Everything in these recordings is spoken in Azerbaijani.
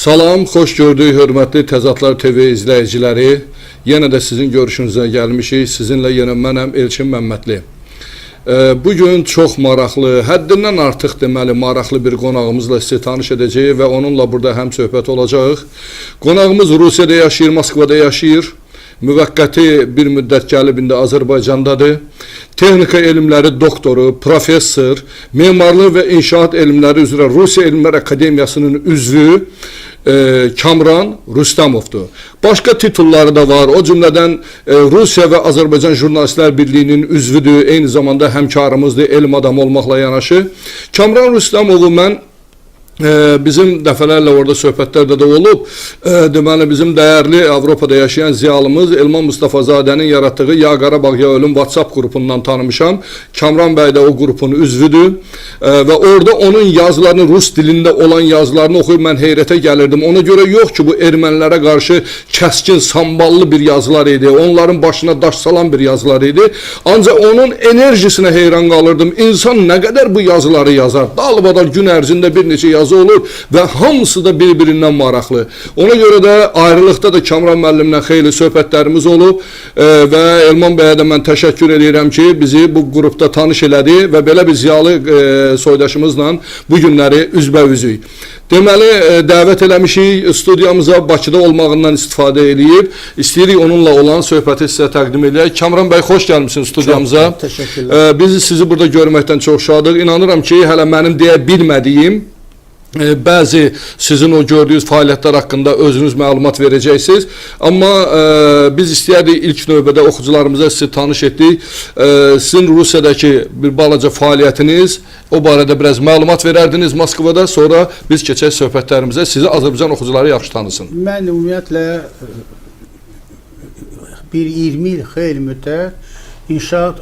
Salam, xoş gördük hörmətli Təzadlar TV izləyiciləri. Yenə də sizin görüşünüzə gəlmişik. Sizinlə yenə mənəm Elçin Məmmədli. Bugün çox maraqlı, həddindən artıq deməli maraqlı bir qonağımızla sizi tanış edəcəyik və onunla burada həm söhbət olacağıq. Qonağımız Rusiyada yaşayır, Moskvada yaşayır. Müvəqqəti bir müddət gəlib indi Azərbaycandadır. Texnika elmləri doktoru, professor, memarlıq və inşaat elmləri üzrə Rusiya Elmlər Akademiyasının üzvü Kamran Rüstəmovdur. Başqa titulları da var. O cümlədən Rusiya və Azərbaycan Jurnalistlər Birliyinin üzvüdür. Eyni zamanda həmkarımızdır, elm adamı olmaqla yanaşı. Kamran Rüstəmovu mən bizim dəfələrlə orada söhbətlərdə də olub. Deməli bizim dəyərli Avropada yaşayan ziyalımız Elman Mustafazadənin yaratdığı Ya Qarabağ Ya Ölüm WhatsApp qrupundan tanımışam. Kamran bəy də o qrupun üzvüdür və orada onun yazılarını, Rus dilində olan yazılarını oxuyub mən heyrətə gəlirdim. Ona görə yox ki, bu ermənilərə qarşı kəskin, samballı bir yazılar idi. Onların başına daş salan bir yazılar idi. Ancaq onun enerjisinə heyran qalırdım. İnsan nə qədər bu yazıları yazar? Dalbadal gün ərzində bir neçə yazı olur və hamısı da bir-birindən maraqlı. Ona görə də ayrılıqda da Kamran müəllimlə xeyli söhbətlərimiz olub və Elman bəyə də mən təşəkkür edirəm ki, bizi bu qrupda tanış elədi və belə bir ziyalı soydaşımızla bu günləri üzbə-üzük. Deməli, dəvət eləmişik, studiyamıza Bakıda olmağından istifadə edib, istəyirik onunla olan söhbəti sizə təqdim edək. Kamran bəy, xoş gəlmişsiniz studiyamıza. Çox təşəkkürlər. Biz sizi burada görməkdən çox şadıq. İnanıram ki, hələ mənim deyə bilmədiyim bəzi sizin o gördüyünüz fəaliyyətlər haqqında özünüz məlumat verəcəksiniz. Amma biz istəyərdik ilk növbədə oxucularımıza sizi tanış etdik. Sizin Rusiyadakı bir balaca fəaliyyətiniz, o barədə biraz məlumat verərdiniz Moskvada, sonra biz keçək söhbətlərimizə, sizi Azərbaycan oxucuları yaxşı tanısın. Mən ümumiyyətlə bir 20 il xeyli müddət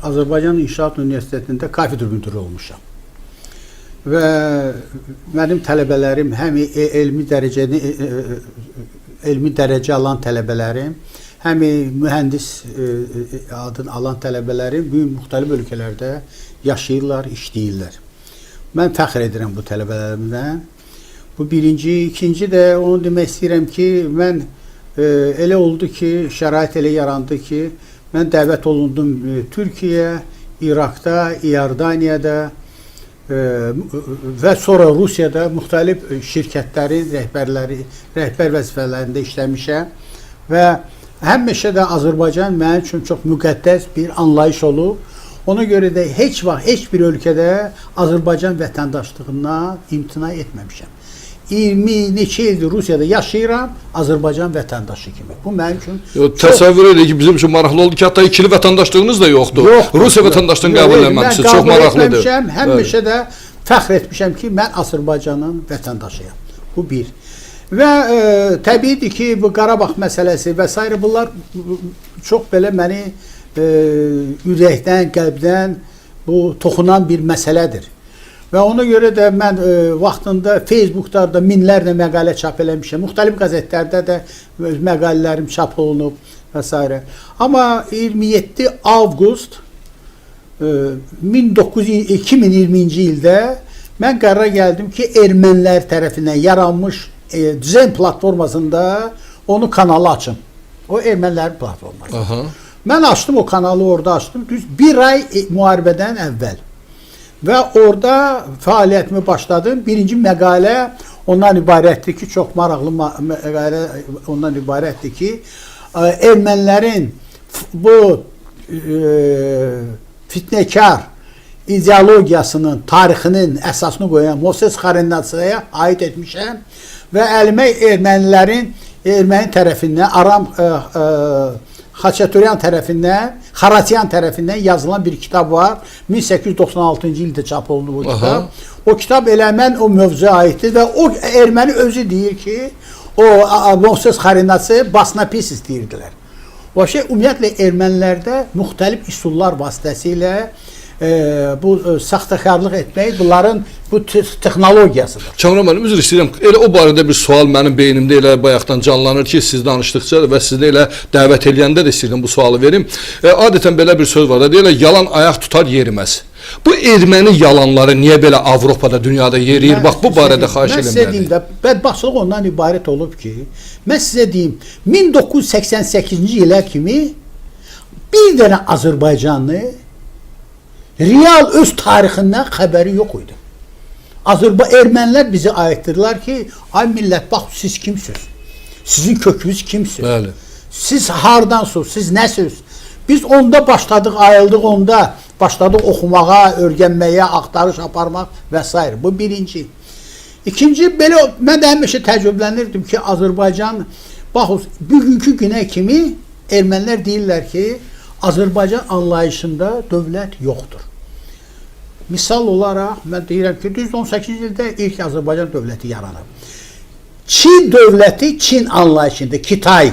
Azərbaycan İnşaat Universitetində kafedra müdiri olmuşam. Və mənim tələbələrim həm elmi dərəcə alan tələbələrim, həm mühəndis adını alan tələbələrim müxtəlif ölkələrdə yaşayırlar, işləyirlər. Mən fəxr edirəm bu tələbələrimdən. Bu birinci. İkinci də onu demək istəyirəm ki, mən elə oldu ki, şərait elə yarandı ki, mən dəvət olundum Türkiyə, İraqda, İordaniyada və sonra Rusiyada müxtəlif şirkətlərin rəhbər vəzifələrində işləmişəm və həmişə də Azərbaycan mənim üçün çox müqəddəs bir anlayış olub. Ona görə də heç vaxt heç bir ölkədə Azərbaycan vətəndaşlığından imtina etməmişəm. 20 neçə ildir Rusiyada yaşayıram, Azərbaycan vətəndaşı kimi. Bu mənim üçün təsəvvür edin ki, bizim üçün maraqlı oldu ki, hətta ikili vətəndaşlığınız da yoxdur. Rusiya vətəndaşlığını qəbul etməmişsiniz. Çox maraqlıdır. Həmişə də fəxr etmişəm ki, mən Azərbaycanın vətəndaşıyam. Bu bir. Və təbiidir ki, bu Qarabağ məsələsi və s. bunlar çox belə məni ürəkdən, qəlbdən toxunan bir məsələdir. Və ona görə də mən vaxtında Facebookda da minlərlə məqalə çap eləmişəm. Müxtəlif qəzetlərdə də məqalələrim çap olunub və s. Amma 27 avqust 2020-ci ildə mən qərara gəldim ki, ermənilər tərəfindən yaranmış düzen platformasında onu kanalı açım. O ermənilərin platforması. Aha. Mən açdım o kanalı, orada açdım. Düz bir ay müharibədən əvvəl. Və orada fəaliyyətimi başladım. Birinci məqalə ondan ibarətdir ki, çox maraqlı məqalə ondan ibarətdir ki, ermənilərin bu fitnəkar ideologiyasının, tarixinin əsasını qoyan Moses Xarinnatsaya aid etmişəm və əlimə erməni tərəfindən, Aram Xaçatüryan tərəfindən, Xaratyan tərəfindən yazılan bir kitab var. 1896-cı ildə çap olundu bu kitab. O kitab elə mən o mövzuya aiddir və o erməni özü deyir ki, o Moses Xarinnatsı basına pis istəyirdilər. O şey, ümumiyyətlə ermənilərdə müxtəlif üsullar vasitəsilə bu saxtakarlıq etmək bunların bu texnologiyasıdır. Kamran müəllim, üzr istəyirəm. Elə o barədə bir sual mənim beynimdə elə bayaqdan canlanır ki, siz danışdıqca və sizdə elə dəvət eləyəndə də istəyirəm bu sualı verim. Adətən belə bir söz var da, deyirlər, yalan ayaq tutar yeriməz. Bu erməni yalanları niyə belə Avropada, dünyada yeriyir? Bax, bu barədə xahiş Mən sizə deyim edirəm. də, bədbaxtçılıq ondan ibarət olub ki, mən sizə deyim, 1988-ci ilə kimi bir dənə Azərbaycanlı real öz tarixindən xəbəri yox idi. Ermənilər bizi ayıtdırlar ki, ay millət, bax, siz kimsiniz? Sizin kökünüz kimsiniz? Bəli. Siz hardansınız? Siz nəsiniz? Biz onda başladıq, ayıldıq onda, başladıq oxumağa, öyrənməyə, axtarış aparmaq və s. Bu birinci. İkinci, belə mən də həmişə təcrübələnirdim ki, Azərbaycan, bax, bugünkü günə kimi ermənilər deyirlər ki, Azərbaycan anlayışında dövlət yoxdur. Misal olaraq, mən deyirəm ki, düz 18-ci ildə ilk Azərbaycan dövləti yaranıb. Çin dövləti, Çin anlayışında, Kitay,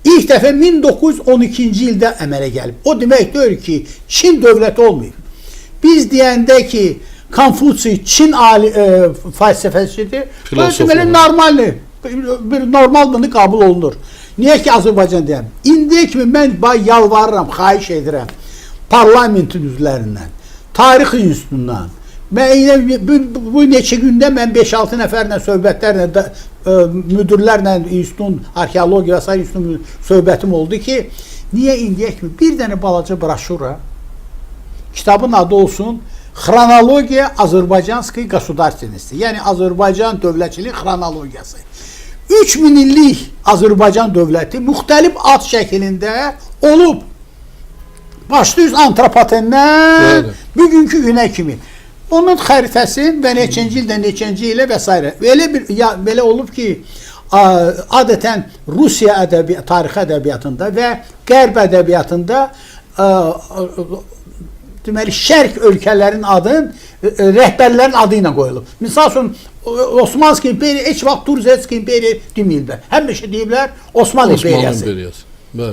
ilk dəfə 1912-ci ildə əmələ gəlib. O demək deyir ki, Çin dövləti olmayıb. Biz deyəndə ki, Konfutsi Çin fəlsəfəsidir, deməli normaldır. Bir normal bunu qəbul olunur. Niyə ki, Azərbaycan deyəm? İndiyə kimi mən yalvarıram, xahiş edirəm parlamentin üzvlərindən, tarix institutundan. Bu neçə gündə mən 5-6 nəfərlə söhbətlərlə, müdürlərlə institutun, arxeologiya və s. institutun söhbətim oldu ki, niyə indiyə kimi bir dənə balaca broşura, kitabın adı olsun, Xronologiya Azərbaycanski Qasudarstvennosti, yəni Azərbaycan dövlətçilik xronologiyası. 3000 illik Azərbaycan dövləti müxtəlif ad şəklində olub. Başlayız Antropotendən bugünkü günə kimi. Onun xəritəsi və neçənci ildə, neçənci ilə və s. Belə olub ki, adətən Rusiya tarixi ədəbiyyatında və Qərb ədəbiyyatında deməli, şərq ölkələrin adın rəhbərlərin adı ilə qoyulub. Misal üçün, Osmanlı İmperiya heç vaxt Turzetski İmperiya deməyiblər. Həmişə deyiblər Osmanlı İmperiyası.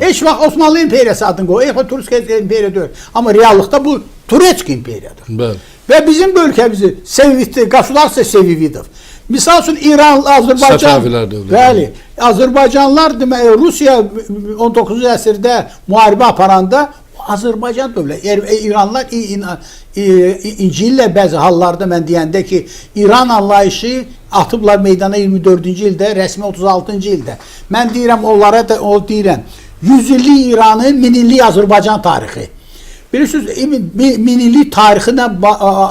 Heç vaxt Osmanlı İmperiyası adını qoyub, heç vaxt Turzetski İmperiya deyil. Amma reallıqda bu Turetski İmperiyadır. Və bizim bu ölkəmizi Qasudarstvo Sevividov. Misal üçün, İran, Azərbaycan, bəli, Azərbaycanlılar Rusiya 19-cu əsrdə müharibə aparanda Azərbaycan dövləti, İranlar İncillə bəzi hallarda mən deyəndə ki, İran anlayışı atıblar meydana 24-cü ildə, rəsmi 36-cı ildə. Mən deyirəm, onlara da deyirəm, 100 illik İranın 1000 illik Azərbaycan tarixi. Bilirsiniz, 1000 illik tarixinə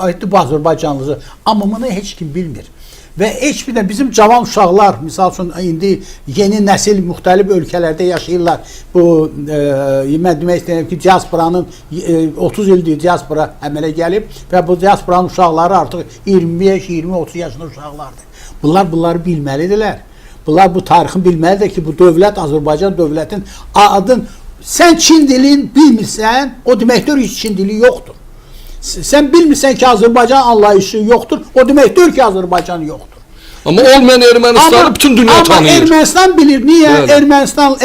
aiddir bu Azərbaycanlısı, amma bunu heç kim bilmir. Və heç bir də bizim cavan uşaqlar, misal üçün, indi yeni nəsil müxtəlif ölkələrdə yaşayırlar. Bu, mən demək istəyirəm ki, diasporanın 30 ildir diaspora əmələ gəlib və bu diasporanın uşaqları artıq 25-20-30 yaşında uşaqlardır. Bunları bilməlidirlər. Bunlar bu tarixin bilməlidir ki, bu dövlət, Azərbaycan dövlətin adın, sən Çin dilini bilmirsən, o deməkdir ki, Çin dili yoxdur. Sən bilmirsən ki, Azərbaycan anlayışı yoxdur, o deməkdir ki, Azərbaycan yoxdur. Amma olmayan Ermənistanı bütün dünya tanıyır. Amma Ermənistan bilir, niyə?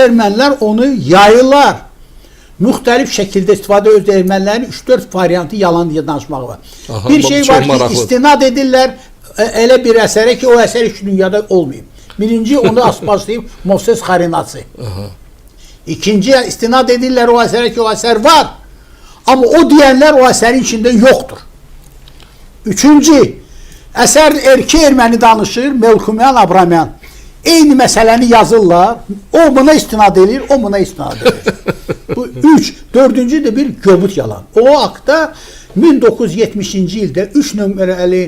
Ermənilər onu yayırlar. Müxtəlif şəkildə istifadə öz ermənilərin 3-4 variantı yalan deyə danışmağı var. Bir şey var ki, istinad edirlər elə bir əsərə ki, o əsər heç dünyada olmayıb. Birinci, onu başlayıb Moses Xarinası. İkinci, istinad edirlər o əsərə ki, o əsər var. Amma o deyənlər o əsərin içində yoxdur. Üçüncü, əsər erki erməni danışır, Melkumyan, Abramyan. Eyni məsələni yazırlar, o buna istinad edir, o buna istinad edir. Bu üç. Dördüncü de bir göbut yalan. O haqda 1970-ci ildə 3 nömrəli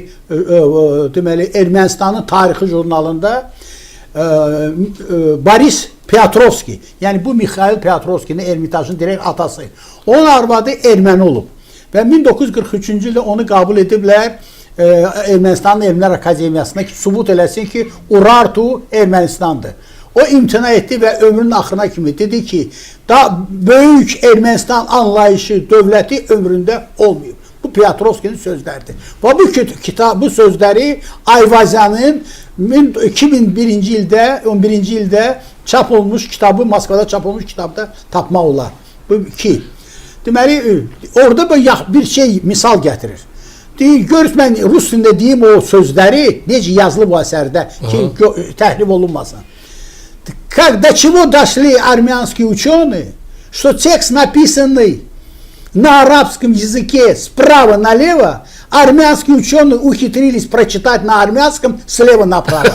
deməli, Ermənistanın tarixi jurnalında Boris Piotrovski, yəni bu Mikhail Piotrovskinin Ermitajın direkt atası. Onun arvadı erməni olub və 1943-cü ildə onu qəbul ediblər Ermənistanın Elmlər Akademiyasına ki, sübut eləsin ki, Urartu Ermənistandır. O imtina etdi və ömrünün axırına kimi dedi ki, da böyük Ermənistan anlayışı, dövləti ömründə olmayıb. Bu Piotrovskinin sözləridir. Və bu sözləri Ayvazyanın 2001-ci ildə, 11-ci ildə çap olmuş kitabı, Moskvada çap olmuş kitabda tapmaq olar. Bu iki. Deməli, orada bir şey misal gətirir. Deyir, görürsün, mən Rus dilində deyim o sözləri, necə yazılıb bu əsərdə ki, təhrif olunmasın. Когда чего дошли армянские ученые, что текст написанный на арабском языке справа налево, армянские ученые ухитрились прочитать на армянском слева направо.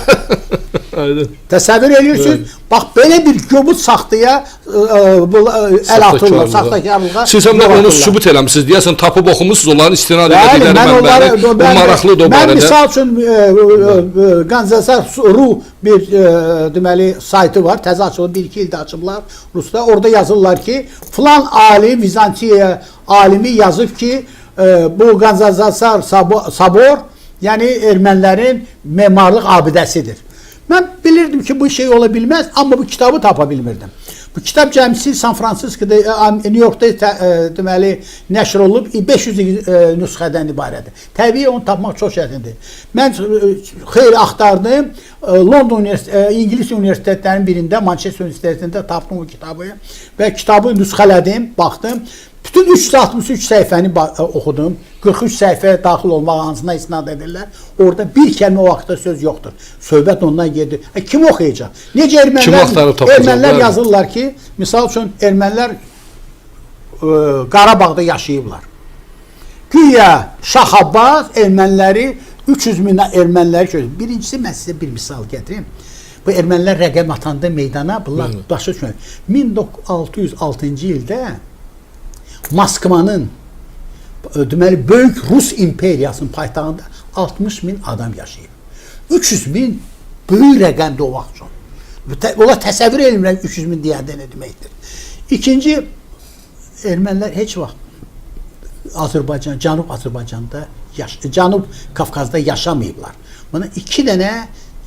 Təsəvvür edirsiniz? Bax, belə bir göbut saxtaya əl atırlar, saxtakarlığa. Siz həm də onu sübut eləmişsiniz, deyəsən tapıb oxumusunuz, onların istinad edildikləri mənbələri, bu maraqlıdır o barədə. Mən misal üçün Ganzasar.ru bir deməli saytı var, təzə açılıb, 1-2 ildə açıblar Rusda. Orada yazırlar ki, filan alim, Vizantiya alimi yazıb ki, bu Ganzasar Sabor, yəni ermənilərin memarlıq abidəsidir. Mən bilirdim ki, bu şey ola bilməz, amma bu kitabı tapa bilmirdim. Bu kitab cəmsi San Francisco'da, New York'da deməli nəşr olub, 500 nüsxədən ibarətdir. Təbii onu tapmaq çox çətindir. Mən xeyli axtardım, London İngilis universitetlərinin birində, Manchester Universitetində tapdım o kitabı və kitabı nüsxələdim, baxdım. Bütün 363 səhifəni oxudum. 43 səhifəyə daxil olmaq hansına istinad edirlər. Orada bir kəlmə o vaxtda söz yoxdur. Söhbət ondan gedir. Kim oxuyacaq? Necə ermənilər yazırlar ki, misal üçün ermənilər Qarabağda yaşayıblar. Güya Şah Abbas erməniləri 300 min erməniləri gözləyir. Birincisi mən sizə bir misal gətirim. Bu ermənilər rəqəm atanda meydana bunlar başa düşmür. 1606-cı ildə Moskvanın deməli böyük Rus imperiyasının paytaxtında 60 min adam yaşayıb. 300 min böyük rəqəmdir o vaxt üçün. Ola təsəvvür edilmirəm 300 min deyəndə nə deməkdir. İkinci, ermənilər heç vaxt Azərbaycan, Cənub Azərbaycanda, Cənub Qafqazda yaşamayıblar. Buna 2 dənə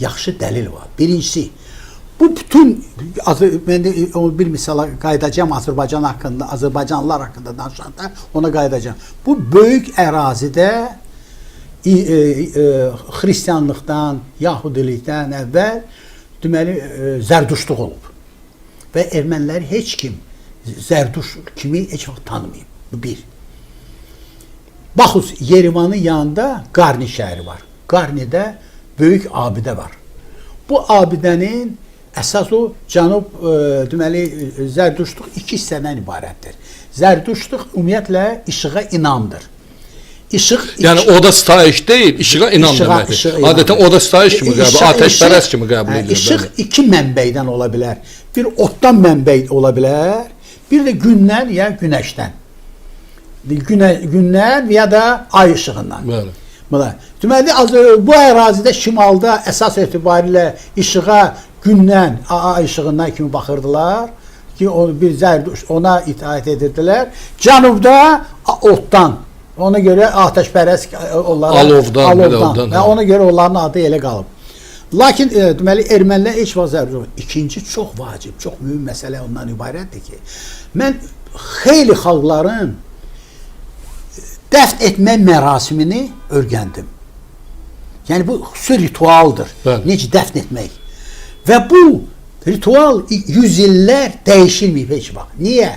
yaxşı dəlil var. Birincisi, bu bütün, mən də bir misala qayıdacağım Azərbaycan haqqında, Azərbaycanlılar haqqında danışanda ona qayıdacağım. Bu böyük ərazidə xristianlıqdan, yahudilikdən əvvəl deməli zərduşluq olub. Və erməniləri heç kim zərduş kimi heç vaxt tanımayıb. Bu bir. Baxın, Yerivanın yanında Qarni şəhəri var. Qarnidə böyük abidə var. Bu abidənin əsas o cənub deməli zərduşluq 2 hissədən ibarətdir. Zərduşluq ümumiyyətlə işığa inamdır. Yəni o da sitayiş deyil, işığa inam deməkdir. Adətən o da sitayiş kimi qəbul, ateşpərəst kimi qəbul edilir. İşıq 2 mənbəydən ola bilər. Bir otdan mənbəy ola bilər, bir də gündən ya günəşdən. Gündən ya da ay işığından. Deməli, bu ərazidə şimalda əsas etibarilə işığa gündən, ay işığından kimi baxırdılar ki, bir zərduş ona itaət edirdilər. Cənubda otdan, ona görə ateşpərəst onlara alovdan. Və ona görə onların adı elə qalıb. Lakin deməli ermənilər heç vaxt zərduş. İkinci çox vacib, çox mühüm məsələ ondan ibarətdir ki, mən xeyli xalqların dəfn etmə mərasimini öyrəndim. Yəni bu xüsusi ritualdır. Necə dəfn etmək. Və bu ritual 100 illər dəyişilməyib heç vaxt. Niyə?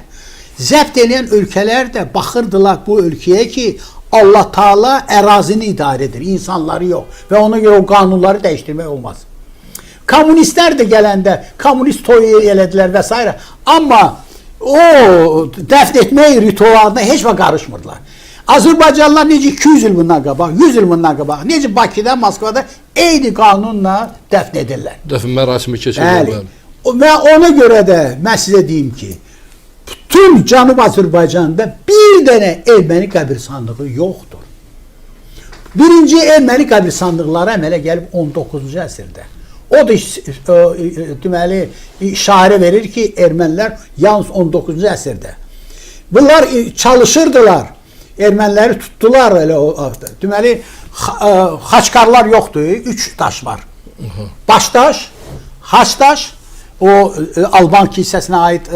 Zəbt edən ölkələr də baxırdılar bu ölkəyə ki, Allah Taala ərazini idarə edir, insanları yox. Və ona görə o qanunları dəyişdirmək olmaz. Kommunistlər də gələndə kommunist toyu elədilər və s. Amma o dəfn etmək ritualına heç vaxt qarışmırdılar. Azərbaycanlılar necə 200 il bundan qabaq, 100 il bundan qabaq, necə Bakıda, Moskvada eyni qanunla dəfn edirlər. Dəfn mərasimi keçirirlər. Və ona görə də mən sizə deyim ki, bütün Cənub Azərbaycanda bir dənə erməni qəbirstanlığı yoxdur. Birinci erməni qəbirstanlıqları əmələ gəlib 19-cu əsrdə. O da deməli işarə verir ki, ermənilər yalnız 19-cu əsrdə. Bunlar çalışırdılar. Erməniləri tutdular elə o vaxtda. Deməli, xaçkarlar yoxdur, 3 daş var. Başdaş, Haçdaş, o Alban kilsəsinə aid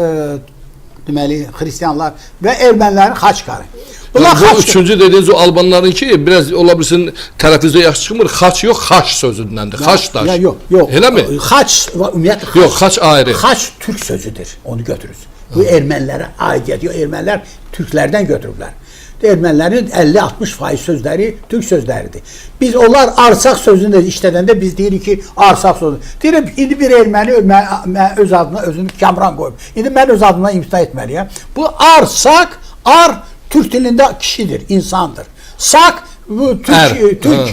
deməli, xristianlar və ermənilərin xaçkarı. Bu üçüncü dediyiniz o Albanların ki, biraz ola bilsin tərəfinizdə yaxşı çıxmır, xaç yox, xaç sözündəndir, xaçdaş. Yox. Elə mi? Xaç, ümumiyyətlə yox, xaç ayrı. Xaç türk sözüdür, onu götürürüz. Bu ermənilərə aidiyyət, ermənilər türklərdən götürüblər. Ermənilərin 50-60% sözləri türk sözləridir. Biz onlar arsaq sözünü də işlədəndə biz deyirik ki, arsaq sözü. Deyirəm, indi bir erməni öz adına özünü Kamran qoyub. İndi mən öz adımdan imtina etməliyəm. Bu arsaq, Türk dilində kişidir, insandır. Sak bu Türk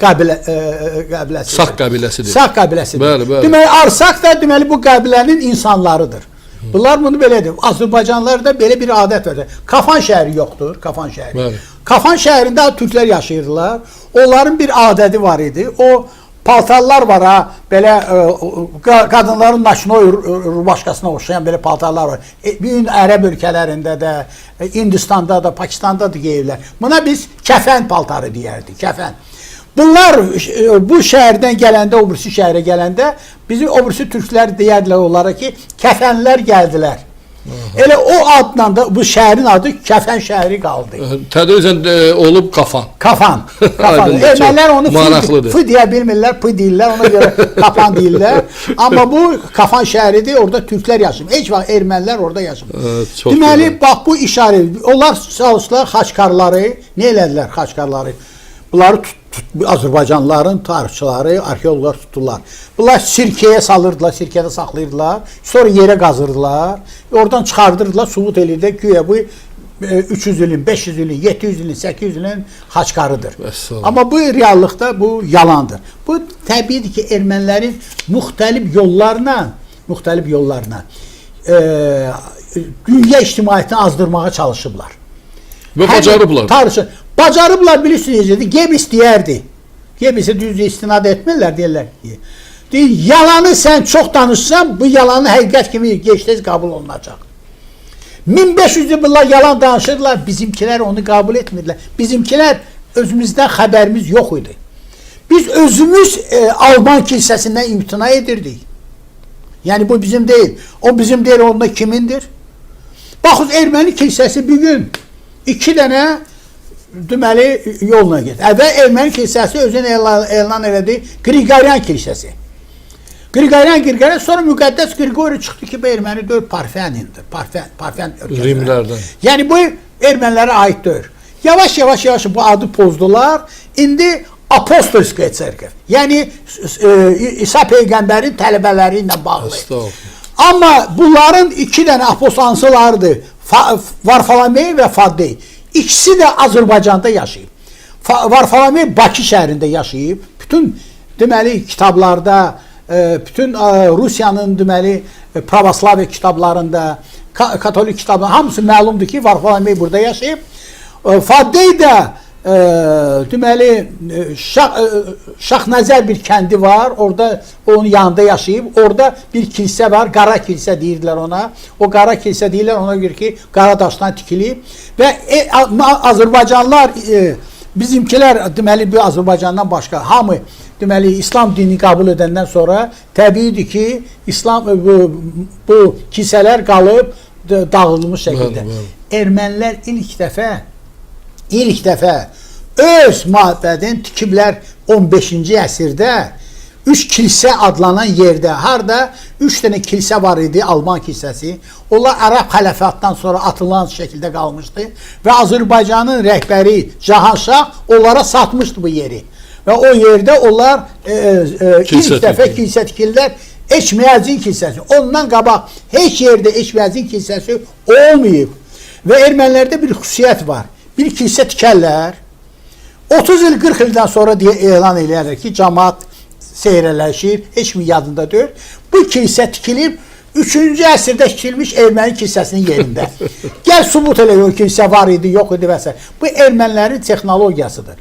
qəbiləsidir. Sak qəbiləsidir. Sak qəbiləsidir. Bəli, bəli. Deməli Arsak da deməli bu qəbilənin insanlarıdır. Bunlar bunu belə deyir. Azərbaycanlılarda belə bir adət var. Kafan şəhəri yoxdur, Kafan şəhəri. Bəli. Kafan şəhərində türklər yaşayırdılar. Onların bir adəti var idi. O paltarlar var ha, belə qadınların naşnoy başqasına oxşayan belə paltarlar var. Bütün ərəb ölkələrində də, Hindistanda da, Pakistanda da geyirlər. Buna biz kəfən paltarı deyərdik, kəfən. Bunlar bu şəhərdən gələndə, o birisi şəhərə gələndə bizim o birisi türklər deyərdilər onlara ki, kəfənlər gəldilər. Elə o adla da bu şəhərin adı Kəfən şəhəri qaldı. Tədricən olub Kafan. Kafan. Kafan. Ermənilər onu fı deyə bilmirlər, pı deyirlər, ona görə Kafan deyirlər. Amma bu Kafan şəhəridir, orada türklər yaşayır. Heç vaxt ermənilər orada yaşamır. Deməli, bax bu işarə, onlar çalışdılar xaçkarları, nə elədilər xaçkarları? Bunları Azərbaycanlıların tarixçiləri, arxeoloqlar tutdular. Bunlar sirkəyə salırdılar, sirkədə saxlayırdılar. Sonra yerə qazırdılar. Oradan çıxardırdılar, subut eləyirlər. Güya bu 300 ilin, 500 ilin, 700 ilin, 800 ilin xaçkarıdır. Amma bu reallıqda bu yalandır. Bu təbiidir ki, ermənilərin müxtəlif yollarla dünya ictimaiyyətini azdırmağa çalışıblar. Və bacarıblar. Tarixçi bacarıblar, bilirsiniz, Gebis deyərdi. Gebis'e düz istinad etmirlər, deyirlər ki, yalanı sən çox danışsan, bu yalanı həqiqət kimi gec-tez qəbul olunacaq. 1500 il bunlar yalan danışırlar, bizimkilər onu qəbul etmirlər. Bizimkilər özümüzdən xəbərimiz yox idi. Biz özümüz Alman kilsəsindən imtina edirdik. Yəni bu bizim deyil. O bizim deyil, onda kimindir? Baxın, erməni kilsəsi bir gün 2 dənə deməli yolla gedir. Əvvəl erməni kilsəsi özünü elan elədi, Qriqoryan kilsəsi. Qriqoryan, sonra müqəddəs Qriqori çıxdı ki, bu erməni deyil, Parfenindir. Parfen Rimlərdən. Yəni bu ermənilərə aid deyil. Yavaş-yavaş bu adı pozdular. İndi Apostolskaya Çerkev. Yəni İsa Peyğəmbərin tələbələri ilə bağlı. Amma bunların 2 dənə apostollardır. Varfolomey və Faddey. İkisi də Azərbaycanda yaşayıb. Varfolomey Bakı şəhərində yaşayıb. Bütün deməli kitablarda, bütün Rusiyanın deməli pravoslaviya kitablarında, katolik kitablarında hamısı məlumdur ki, Varfolomey burada yaşayıb. Faddey də deməli Şahnəzər bir kəndi var, orada onun yanında yaşayıb, orada bir kilsə var, qara kilsə deyirlər ona. O qara kilsə deyirlər ona görə ki, qara daşdan tikilib və Azərbaycanlılar, bizimkilər deməli bir Azərbaycandan başqa hamı deməli İslam dini qəbul edəndən sonra təbiidir ki, İslam bu kilsələr qalıb dağılmış şəkildə. Ermənilər ilk dəfə öz məbədini tikiblər 15-ci əsrdə 3 kilsə adlanan yerdə. Harda 3 dənə kilsə var idi, Alman kilsəsi. Onlar Ərəb xələfatdan sonra atılan şəkildə qalmışdı və Azərbaycanın rəhbəri Cahanşah onlara satmışdı bu yeri. Və o yerdə onlar ilk dəfə kilsə tikirlər. Eçməyəzin kilsəsi. Ondan qabaq heç yerdə Eçməyəzin kilsəsi olmayıb. Və ermənilərdə bir xüsusiyyət var. Bir kilsə tikərlər, 30 il, 40 ildən sonra deyə elan eləyərlər ki, cəmaat seyrələşir, heç mi yadında deyil. Bu kilsə tikilib, 3-cü əsrdə tikilmiş erməni kilsəsinin yerində. Gəl subut elə o kilsə var idi, yox idi və s. Bu ermənilərin texnologiyasıdır.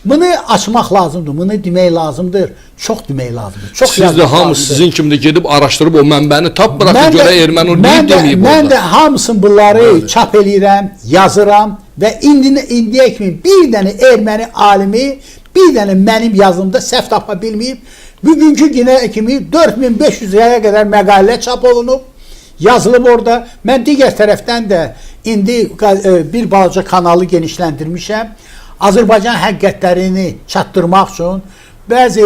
Bunu açmaq lazımdır, bunu demək lazımdır, çox demək lazımdır. Siz də hamı sizin kimi də gedib araşdırıb o mənbəni tap bırakın görə erməni onu niyə deməyib orada? Mən də hamısını bunları çap eləyirəm, yazıram və indiyə kimi bir dənə erməni alimi, bir dənə mənim yazımda səhv tapa bilməyib. Bugünkü günə kimi 4500 liraya qədər məqalə çap olunub, yazılıb orada. Mən digər tərəfdən də indi bir balaca kanalı genişləndirmişəm. Azərbaycan həqiqətlərini çatdırmaq üçün bəzi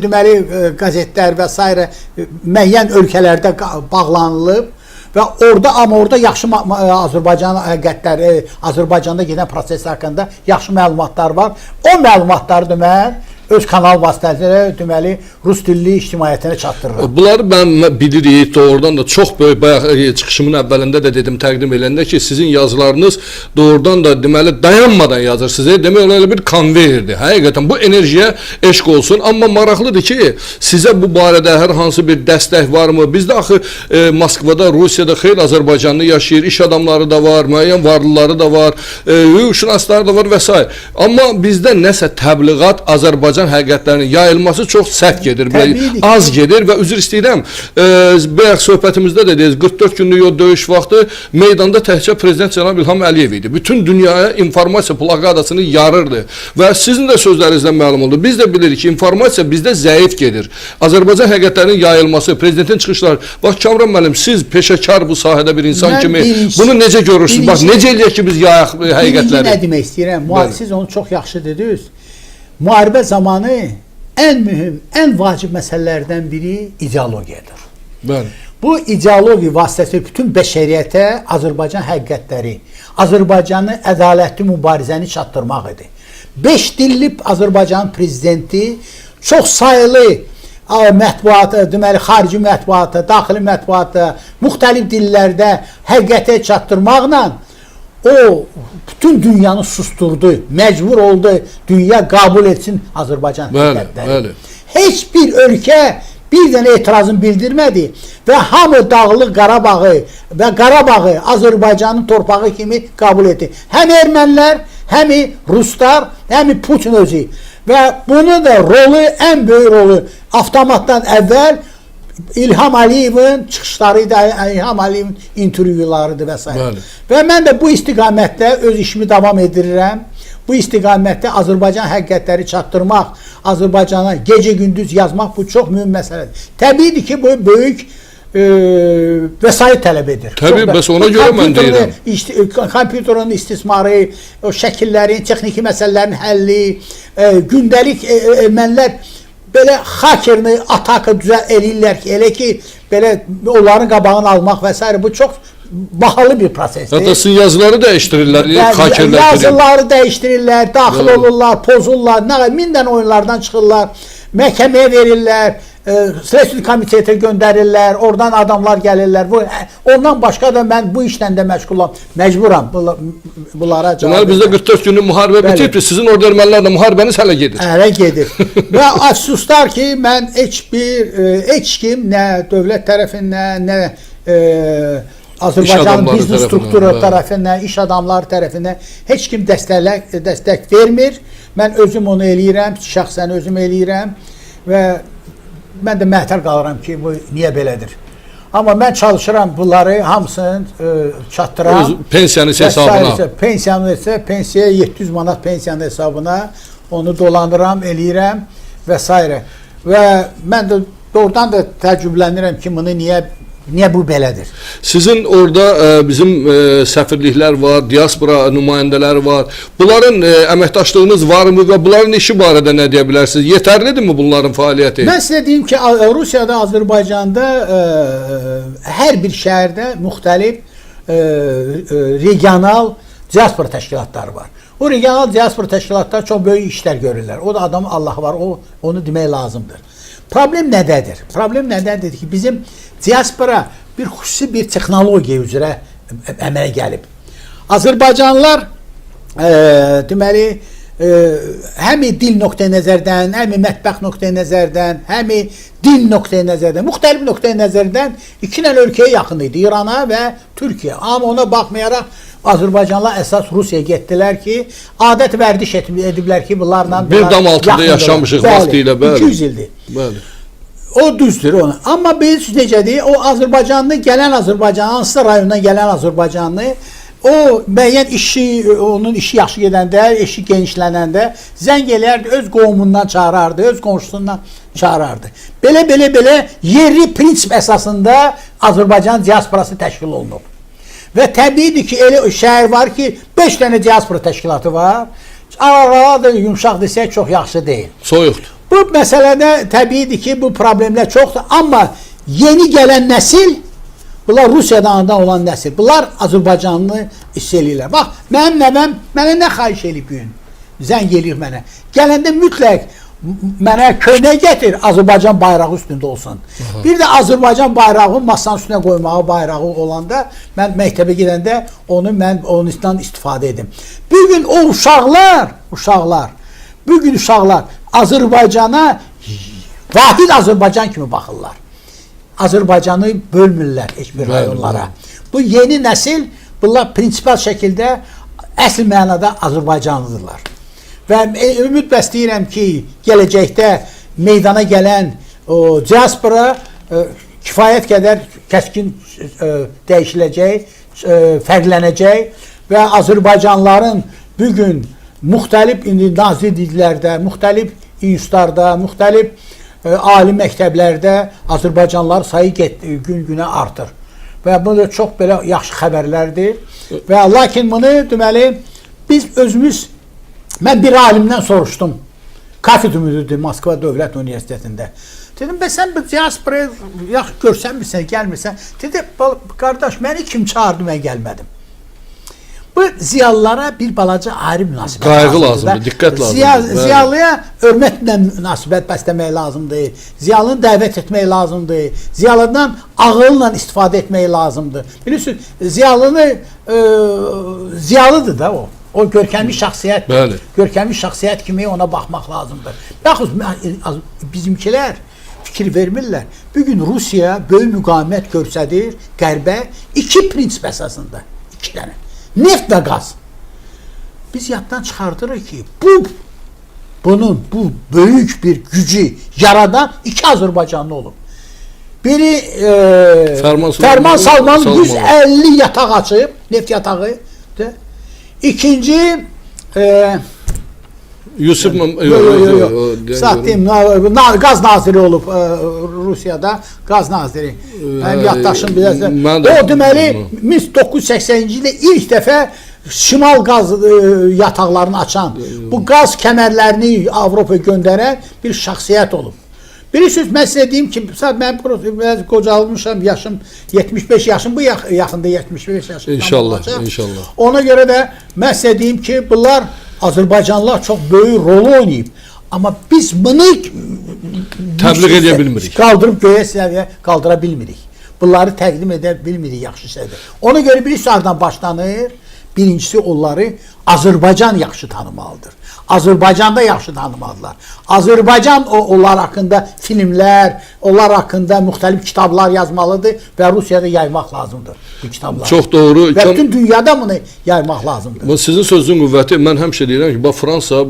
deməli qəzetlər və s. müəyyən ölkələrdə bağlanılıb və orada yaxşı Azərbaycan həqiqətləri, Azərbaycanda gedən proses haqqında yaxşı məlumatlar var. O məlumatları da mən öz kanal vasitəsilə deməli rus dilli ictimaiyyətinə çatdırıram. Bunları mən bilirik, doğrudan da çox böyük, bayaq çıxışımın əvvəlində də dedim, təqdim edəndə ki, sizin yazılarınız doğrudan da deməli dayanmadan yazırsınız. Demək olar elə bir konveyerdir. Həqiqətən bu enerjiyə eşq olsun. Amma maraqlıdır ki, sizə bu barədə hər hansı bir dəstək varmı? Bizdə axı Moskvada, Rusiyada xeyli Azərbaycanlı yaşayır, iş adamları da var, müəyyən varlıları da var, hüquqşünasları da var və s. Amma bizdə nəsə təbliğat, Azərbaycan həqiqətlərinin yayılması çox səhv gedir, az gedir və üzr istəyirəm. Bayaq söhbətimizdə də deyiz, 44 günlük o döyüş vaxtı meydanda təkcə Prezident Cənab İlham Əliyev idi. Bütün dünyaya informasiya plaqadasını yarırdı və sizin də sözlərinizdən məlum oldu. Biz də bilirik ki, informasiya bizdə zəif gedir. Azərbaycan həqiqətlərinin yayılması, prezidentin çıxışları. Bax Kamran müəllim, siz peşəkar bu sahədə bir insan kimi bunu necə görürsünüz? Bax necə eləyək ki, biz yayaq həqiqətləri? Nə demək istəyirəm? Siz onu çox yaxşı dediniz. Müharibə zamanı ən mühüm, ən vacib məsələlərdən biri ideologiyadır. Bəli. Bu ideologiya vasitəsilə bütün bəşəriyyətə Azərbaycan həqiqətləri, Azərbaycanı ədalətli mübarizəni çatdırmaq idi. 5 dilli Azərbaycan prezidenti çox sayılı mətbuata, deməli xarici mətbuata, daxili mətbuata, müxtəlif dillərdə həqiqətə çatdırmaqla o bütün dünyanı susturdu, məcbur oldu dünya qəbul etsin Azərbaycan həqiqətləri. Heç bir ölkə bir dənə etirazını bildirmədi və hamı Dağlıq Qarabağı və Qarabağı Azərbaycanın torpağı kimi qəbul etdi. Həm ermənilər, həm ruslar, həm Putin özü. Və bunu da rolu, ən böyük rolu avtomatdan əvvəl İlham Əliyevin çıxışlarıydı, İlham Əliyevin intervyularıdır və s. Və mən də bu istiqamətdə öz işimi davam edirəm. Bu istiqamətdə Azərbaycan həqiqətləri çatdırmaq, Azərbaycana gecə-gündüz yazmaq bu çox mühüm məsələdir. Təbiidir ki, bu böyük vəsait tələb edir. Təbii, bəs ona görə mən deyirəm. Kompüterin istismarı, o şəkillərin, texniki məsələlərin həlli, gündəlik ermənilər belə hakerini, ataka eləyirlər ki, elə ki, belə onların qabağını almaq və s. Bu çox bahalı bir prosesdir. Hətta sizin yazıları dəyişdirirlər, hakerlər. Yazıları dəyişdirirlər, daxil olurlar, pozurlar, min dənə oyunlardan çıxırlar, məhkəməyə verirlər, Sələsiyyət komitete göndərirlər, oradan adamlar gəlirlər. Ondan başqa da mən bu işlə də məşğulam, məcburam bunlara cavab. Deməli bizdə 44 günlük müharibə bitibdir, sizin orada ermənilərlə müharibəniz hələ gedir. Hələ gedir. Və əfsuslar ki, mən heç kim, nə dövlət tərəfindən, nə Azərbaycanın biznes strukturu tərəfindən, iş adamları tərəfindən heç kim dəstək vermir. Mən özüm onu eləyirəm, şəxsən özüm eləyirəm və mən də məhtəl qalıram ki, bu niyə belədir. Amma mən çalışıram bunları hamısını çatdıram. Pensiyanın hesabına. Pensiyanın isə pensiyaya 700 manat pensiyanın hesabına onu dolandıram, eləyirəm və s. Və mən də doğrudan da təəccüblənirəm ki, bunu niyə bu belədir? Sizin orada bizim səfirliklər var, diaspora nümayəndələri var. Bunların əməkdaşlığınız varmı və bunların işi barədə nə deyə bilərsiniz? Yetərlidirmi bunların fəaliyyəti? Mən sizə deyim ki, Rusiyada, Azərbaycanda hər bir şəhərdə müxtəlif regional diaspora təşkilatları var. O regional diaspora təşkilatları çox böyük işlər görürlər. O da adamın Allahı var, onu demək lazımdır. Problem nədədir? Problem nədədir ki, bizim diaspora bir xüsusi bir texnologiya üzrə əmələ gəlib. Azərbaycanlılar deməli həm dil nöqteyi-nəzərdən, həm mətbəx nöqteyi-nəzərdən, həm din nöqteyi-nəzərdən, müxtəlif nöqteyi-nəzərdən iki dənə ölkəyə yaxın idi, İrana və Türkiyə. Amma ona baxmayaraq Azərbaycanlılar əsas Rusiyaya getdilər ki, adət vərdiş ediblər ki, bunlarla bir dam altında yaşamışıq vaxtilə, bəli. 200 ildir. Bəli. O düzdür onu. Amma bilirsiniz necədir? O Azərbaycanlı, gələn Azərbaycanlı, hansısa rayondan gələn Azərbaycanlı, o müəyyən işi, onun işi yaxşı gedəndə, işi genişlənəndə zəng eləyərdi, öz qohumundan çağırardı, öz qonşusundan çağırardı. Belə yerli prinsip əsasında Azərbaycan diasporası təşkil olunub. Və təbiidir ki, elə şəhər var ki, 5 dənə diaspora təşkilatı var. Aralara da yumşaq desək çox yaxşı deyil. Soyuqdur. Bu məsələdə təbiidir ki, bu problemlər çoxdur. Amma yeni gələn nəsil, bunlar Rusiyadan anadan olan nəsil, bunlar Azərbaycanlı hiss eləyirlər. Bax, mənim nəvəm mənə nə xahiş eləyib gün? Zəng eləyir mənə. Gələndə mütləq mənə köynək gətir, Azərbaycan bayrağı üstündə olsun. Bir də Azərbaycan bayrağı masanın üstünə qoymağı bayrağı olanda mən məktəbə gedəndə mən ondan istifadə edim. Bu gün o uşaqlar bu gün uşaqlar Azərbaycana vahid Azərbaycan kimi baxırlar. Azərbaycanı bölmürlər heç bir rayonlara. Bu yeni nəsil bunlar prinsipal şəkildə əsl mənada Azərbaycanlıdırlar. Və ümid bəsləyirəm ki, gələcəkdə meydana gələn o diaspora kifayət qədər kəskin dəyişiləcək, fərqlənəcək və Azərbaycanlıların bugün müxtəlif nazirliklərdə, müxtəlif institutlarda, müxtəlif ali məktəblərdə Azərbaycanlıların sayı gün-günə artır. Və bu da çox belə yaxşı xəbərlərdir. Və lakin bunu deməli biz özümüz, mən bir alimdən soruşdum. Kafedra müdürüdür Moskva Dövlət Universitetində. Dedim, sən bu diasporaya yaxşı görsənmirsən, gəlmirsən. Dedi, qardaş, məni kim çağırdı, mən gəlmədim. Bu ziyalılara bir balaca ayrı münasibət qayğı lazımdır, diqqət lazımdır. Ziyalıya hörmətlə münasibət bəsləmək lazımdır. Ziyalını dəvət etmək lazımdır. Ziyalıdan ağılla istifadə etmək lazımdır. Bilirsiniz, ziyalıdır da o. O görkəmli şəxsiyyətdir. Görkəmli şəxsiyyət kimi ona baxmaq lazımdır. Yaxud bizimkilər fikir vermirlər. Bugün Rusiya böyük müqavimət göstərir qərbə iki prinsip əsasında. İki dənə. Neft və qaz. Biz yaddan çıxardırıq ki, bunun böyük bir gücü yaradan iki Azərbaycanlı olub. Biri Fərman Salman 150 yataq açıb, neft yatağı. İkinci Yusuf qaz naziri olub Rusiyada, qaz naziri. Mənim yaddaşım biləcək. O deməli 1980-ci ildə ilk dəfə şimal qaz yataqlarını açan, bu qaz kəmərlərini Avropaya göndərən bir şəxsiyyət olub. Bilirsiniz, mən sizə deyim ki, mən biraz qocalmışam, yaşım 75 yaşım, bu yaxında 75 yaşım. İnşallah. Ona görə də mən sizə deyim ki, bunlar Azərbaycanlılar çox böyük rol oynayıb. Amma biz bunu təbliğ edə bilmirik. Qaldırıb göyə səviyyə qaldıra bilmirik. Bunları təqdim edə bilmirik yaxşı səviyyə. Ona görə bilirsiniz, hardan başlanır? Birincisi onları Azərbaycan yaxşı tanımalıdır. Azərbaycanda yaxşı tanımalıdırlar. Azərbaycan onlar haqqında filmlər, onlar haqqında müxtəlif kitablar yazmalıdır və Rusiyada yaymaq lazımdır bu kitabları. Çox doğru. Və bütün dünyada bunu yaymaq lazımdır. Sizin sözün qüvvəti, mən həmişə deyirəm ki, Fransa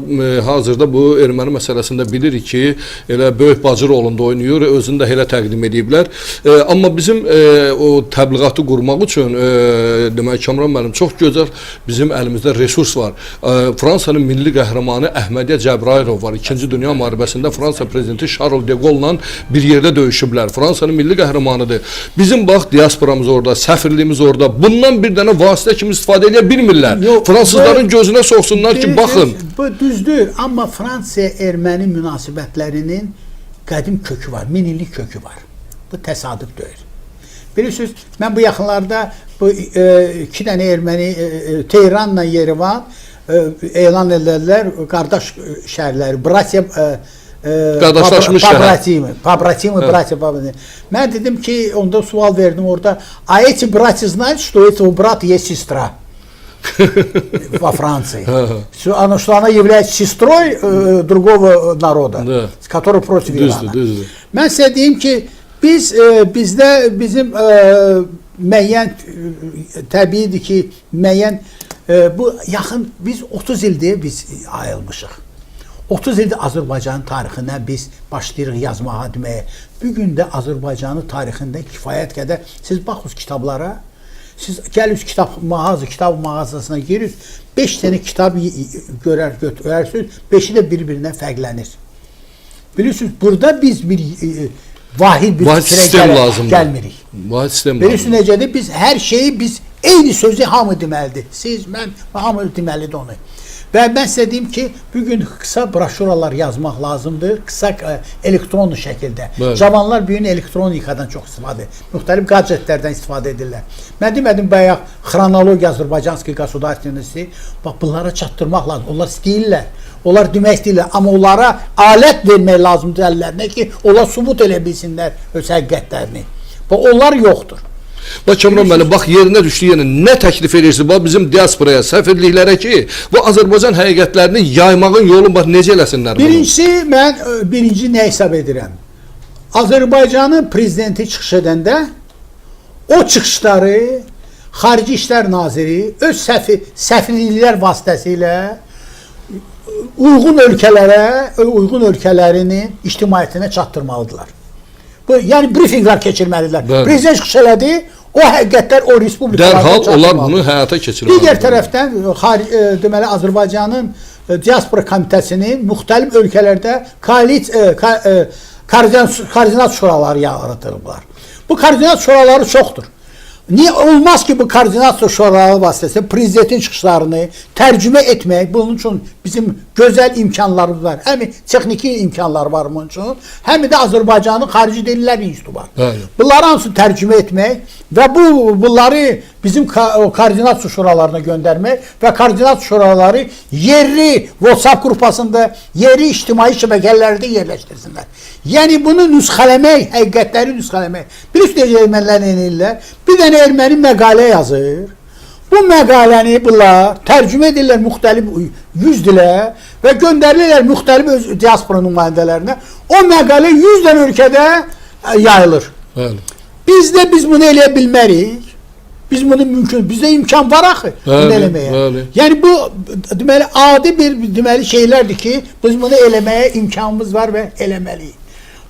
hazırda bu erməni məsələsində bilir ki, elə böyük bacı rolunda oynayır, özünü də elə təqdim ediblər. Amma bizim o təbliğatı qurmaq üçün, demək Kamran müəllim, çox gözəl bizim əlimizdə resurs var. Fransanın milli qəhrəmanı Əhmədiyyə Cəbrayilov var. İkinci Dünya müharibəsində Fransa prezidenti Charles de Gaulle-la bir yerdə döyüşüblər. Fransanın milli qəhrəmanıdır. Bizim bax, diasporamız orada, səfirliyimiz orada. Bundan bir dənə vasitə kimi istifadə edə bilmirlər. Fransızların gözünə soxsunlar ki, baxın. Bu düzdür, amma Fransa-Erməni münasibətlərinin qədim kökü var, min illik kökü var. Bu təsadüf deyil. Bilirsiniz, mən bu yaxınlarda iki dənə erməni Tehranla Yerevan elan edilirlər, qardaş şəhərləri, qardaşlaşmış şəhər. Mən dedim ki, onda sual verdim orada, a эти братья знают, что этого брата есть сестра во Франции, что она является сестрой другого народа, который против Ирана. Mən sizə deyim ki, bizim müəyyən, təbiidir ki, müəyyən, bu yaxın, biz 30 ildir biz ayrılmışıq. 30 ildir Azərbaycanın tarixindən biz başlayırıq yazmağa deməyə. Bugün də Azərbaycanın tarixində kifayət qədər, siz baxınız kitablara, siz gəlirsiniz kitab mağazasına girirsiniz, 5 dənə kitab görərsiniz, 5-i də bir-birindən fərqlənir. Bilirsiniz, burada biz bir vahid bir fikrə gəlmirik. Bilirsiniz necədir? Biz hər şeyi, biz eyni sözü hamı deməlidir. Siz, mən, hamı deməlidir onu. Və mən sizə deyim ki, bugün qısa broşuralar yazmaq lazımdır, qısa elektron şəkildə. Cavanlar bugün elektronikadan çox istifadə edir. Müxtəlif gadjetlərdən istifadə edirlər. Mən demədim, bayaq xronologiya Azərbaycanski Qasudarственности, bax, bunlara çatdırmaq lazım. Onlar istəyirlər. Onlar demək istəyirlər, amma onlara alət vermək lazımdır əllərinə ki, onlar subut elə bilsinlər öz həqiqətlərini. Onlar yoxdur. Bax Kamran müəllim, bax yerinə düşdü, yəni nə təklif edirsiniz bax bizim diasporaya, səfirliklərə ki, bu Azərbaycan həqiqətlərini yaymağın yolunu bax necə eləsinlər bunu? Birincisi, mən birinci nə hesab edirəm? Azərbaycanın prezidenti çıxış edəndə o çıxışları Xarici İşlər Naziri öz səfirliklər vasitəsilə uyğun ölkələrinin ictimaiyyətinə çatdırmalıdırlar. Yəni brifinqlər keçirməlidirlər. Prezident çıxış elədi, o həqiqətlər o respublikalarda dərhal onlar bunu həyata keçirməlidir. Digər tərəfdən deməli Azərbaycanın diaspora komitəsinin müxtəlif ölkələrdə koordinat şuraları yaradılıblar. Bu koordinat şuraları çoxdur. Niyə olmaz ki, bu koordinasiya şuraları vasitəsilə prezidentin çıxışlarını tərcümə etmək, bunun üçün bizim gözəl imkanlarımız var. Həm texniki imkanlar var bunun üçün, həm də Azərbaycanın Xarici Dillər İnstitutu var. Bunları hamısını tərcümə etmək və bunları bizim koordinasiya şuralarına göndərmək və koordinasiya şuraları yerli WhatsApp qrupasında, yerli ictimai şəbəkələrdə yerləşdirsinlər. Yəni bunu nüsxələmək, həqiqətləri nüsxələmək. Bilirsiniz ermənilər nə edirlər? Bir dənə erməni məqalə yazır. Bu məqaləni bunlar tərcümə edirlər müxtəlif 100 dilə və göndərirlər müxtəlif öz diaspora nümayəndələrinə. O məqalə 100 dənə ölkədə yayılır. Biz bunu eləyə bilmərik. Biz bunu mümkün, bizdə imkan var axı bunu eləməyə. Yəni bu deməli adi bir deməli şeylərdir ki, biz bunu eləməyə imkanımız var və eləməliyik.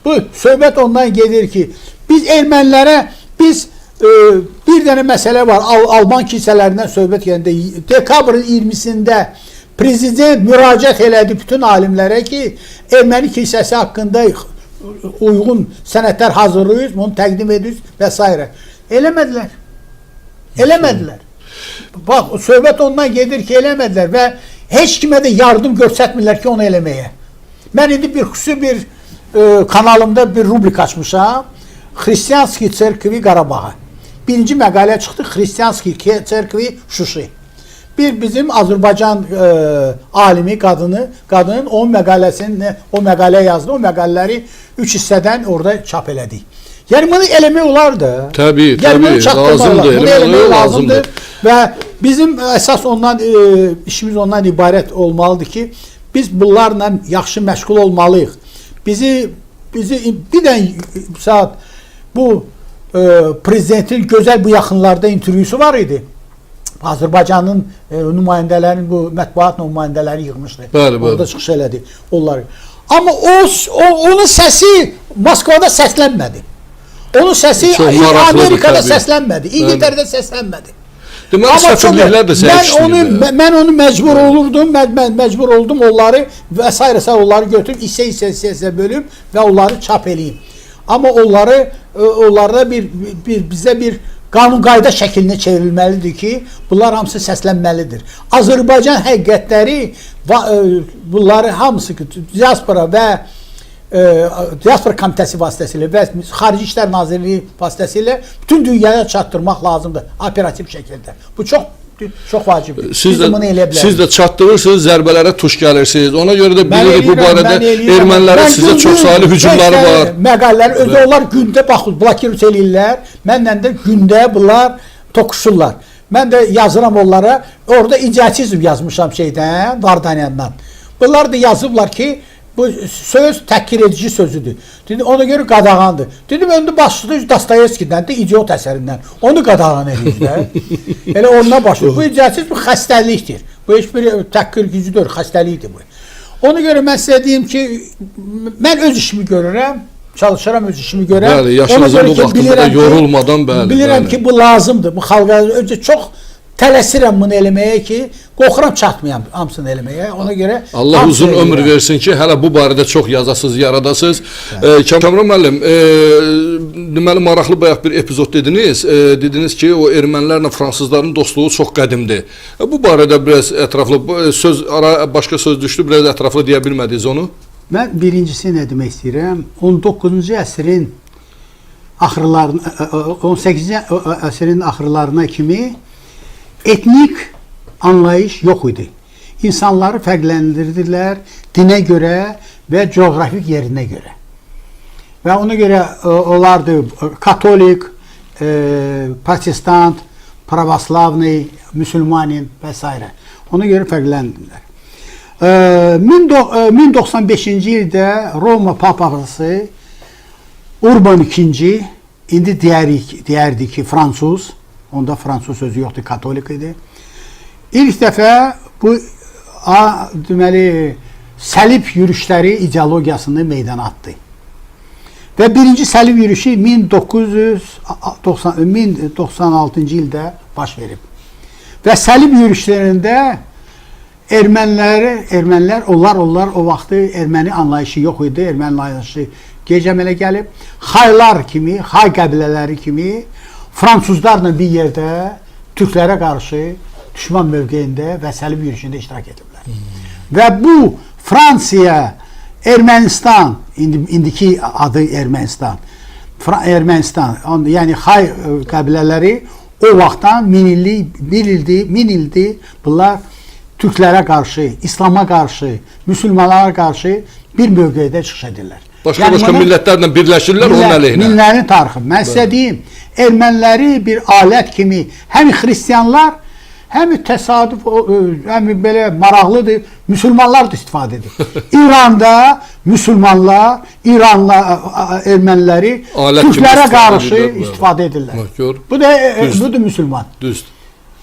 Bu söhbət ondan gedir ki, biz ermənilərə bir dənə məsələ var. Alman kilsələrindən söhbət gedəndə dekabrın 20-sində prezident müraciət elədi bütün alimlərə ki, erməni kilsəsi haqqında uyğun sənədlər hazırlayırız, bunu təqdim edirik və s. Eləmədilər. Eləmədilər. Bax, söhbət ondan gedir ki, eləmədilər və heç kimə də yardım göstərmirlər ki, onu eləməyə. Mən indi xüsusi bir kanalımda bir rubrik açmışam. Xristianski Çerkvi Qarabağa. Birinci məqalə çıxdı, Xristianski Çerkvi Şuşi. Bizim Azərbaycan alimi qadının o məqaləsini, o məqalə yazdı, o məqalələri 3 hissədən orada çap elədik. Yəni bunu eləmək olardı. Təbii, lazımdır. Bunu eləmək lazımdır və bizim əsas işimiz ondan ibarət olmalıdır ki, biz bunlarla yaxşı məşğul olmalıyıq. Bizi bir dənə saat bu prezidentin gözəl bu yaxınlarda intervyusu var idi. Azərbaycanın nümayəndələrinin, bu mətbuat nümayəndələri yığmışdı. Orada çıxış elədi onları. Amma onun səsi Moskvada səslənmədi. Onun səsi Amerikada səslənmədi, İngiltərədə səslənmədi. Deməli, səfirliklər də səhişdirdi. Mən onu məcbur olurdum, məcbur oldum onları və s. onları götürüb, hissə bölüb və onları çap eləyim. Amma onlarda bizə bir qanun qayda şəklinə çevrilməlidir ki, bunlar hamısı səslənməlidir. Azərbaycan həqiqətləri, bunları hamısı diaspora və diaspora komitəsi vasitəsilə və Xarici İşlər Nazirliyi vasitəsilə bütün dünyaya çatdırmaq lazımdır operativ şəkildə. Bu çox vacibdir. Siz də çatdırırsınız, zərbələrə tuş gəlirsiniz. Ona görə də bilirik bu barədə ermənilərin sizə çox sayılı hücumları var. Məqalələri özü onlar gündə blokirus eləyirlər. Mənlə də gündə bunlar toqquşurlar. Mən də yazıram onlara. Orada idiotizm yazmışam şeydən, Vardanyandan. Bunlar da yazıblar ki, bu söz təhqir edici sözüdür. Dedim, ona görə qadağandır. Dedim, öndə başlayır Dostoyevskidən də idiot əsərindən. Onu qadağan edirlər. Elə ondan başlayır. Bu idiotizm xəstəlikdir. Bu heç bir təhqir gücüdür, xəstəlikdir bu. Ona görə mən sizə deyim ki, mən öz işimi görürəm, çalışıram öz işimi görürəm. Bəli, yaşınızın bu vaxtında yorulmadan bəli. Bilirəm ki, bu lazımdır. Bu xalqa öncə çox tələsirəm bunu eləməyə ki, qorxuram çatmayam hamısını eləməyə. Ona görə Allah uzun ömür versin ki, hələ bu barədə çox yazasız, yaradasız. Kamran müəllim, deməli maraqlı bayaq bir epizod dediniz. Dediniz ki, o ermənilərlə fransızların dostluğu çox qədimdir. Bu barədə biraz ətraflı başqa söz düşdü, biraz ətraflı deyə bilmədiniz onu? Mən birincisi nə demək istəyirəm? 19-cu əsrin axırlarına, 18-ci əsrin axırlarına kimi etnik anlayış yox idi. insanları fərqləndirdilər dinə görə və coğrafik yerinə görə. Və ona görə onlardı katolik, protestant, pravoslavni, müsəlmanin və s. Ona görə fərqləndirdilər. 1095-ci ildə Roma papası Urban II, indi deyərdik ki, fransuz, onda fransuz sözü yoxdur, katolik idi. İlk dəfə bu deməli səlib yürüşləri ideologiyasını meydana atdı. Və birinci səlib yürüşü 1096-cı ildə baş verib. Və səlib yürüşlərində ermənilər, onlar o vaxtı erməni anlayışı yox idi, erməni anlayışı gec əmələ gəlib. Xaylar kimi, xay qəbilələri kimi fransuzlarla bir yerdə türklərə qarşı düşman mövqeyində və səlib yürüşündə iştirak ediblər. Və bu Fransaya, Ermənistan, indiki adı Ermənistan, yəni xay qəbilələri o vaxtdan min ildir bunlar türklərə qarşı, İslama qarşı, müsəlmanlara qarşı bir mövqedə çıxış edirlər. Başqa millətlərlə birləşirlər onun əleyhinə. Minlərin tarixi. Mən sizə deyim, erməniləri bir alət kimi həm xristianlar, həm təsadüf, həm belə maraqlıdır, müsəlmanlar da istifadə edir. İranda müsəlmanlar, İranla erməniləri türklərə qarşı istifadə edirlər. Bu da müsəlman. Düzdür.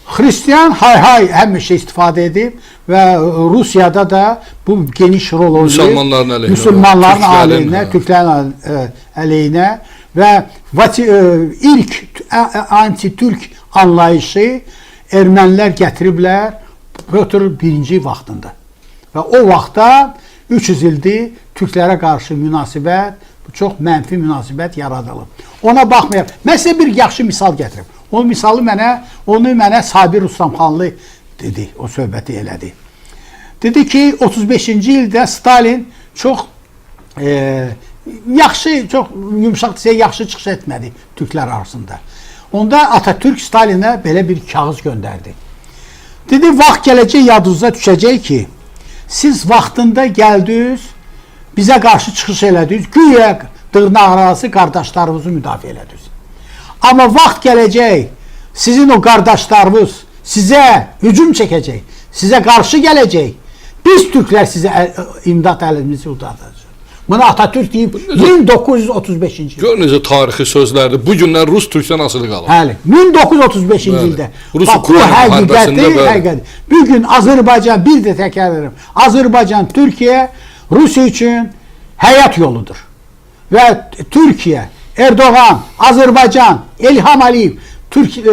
Xristiyan hay həmişə istifadə edib və Rusiyada da bu geniş rol oynayır. Müsəlmanların əleyhinə, türklərin əleyhinə və ilk anti-türk anlayışı ermənilər gətiriblər Pətr I vaxtında. Və o vaxtda 300 ildir türklərə qarşı münasibət, çox mənfi münasibət yaradılıb. Ona baxmayaraq, mən sizə bir yaxşı misal gətirib. O misalı mənə Sabir Rustamxanlı dedi, o söhbəti elədi. Dedi ki, 35-ci ildə Stalin çox yaxşı, çox yumuşaq desə, yaxşı çıxış etmədi türklər arasında. Onda Atatürk Stalinə belə bir kağız göndərdi. Dedi, vaxt gələcək, yadınıza düşəcək ki, siz vaxtında gəldiniz, bizə qarşı çıxış elədiniz, güya dırnaq arası qardaşlarınızı müdafiə elədiniz. Amma vaxt gələcək, sizin o qardaşlarınız sizə hücum çəkəcək, sizə qarşı gələcək. Biz türklər sizə imdad əlimizi uzadacaq. Bunu Atatürk deyib 1935-ci ildə. Gör necə tarixi sözlərdir. Bu günlər Rus-Türkdən asılı qalır. Bəli, 1935-ci ildə. Bu həqiqətdir. Bugün Azərbaycan, bir də təkrar edirəm, Azərbaycan, Türkiyə, Rusiya üçün həyat yoludur. Və Türkiyə, Erdoğan, Azərbaycan, İlham Əliyev,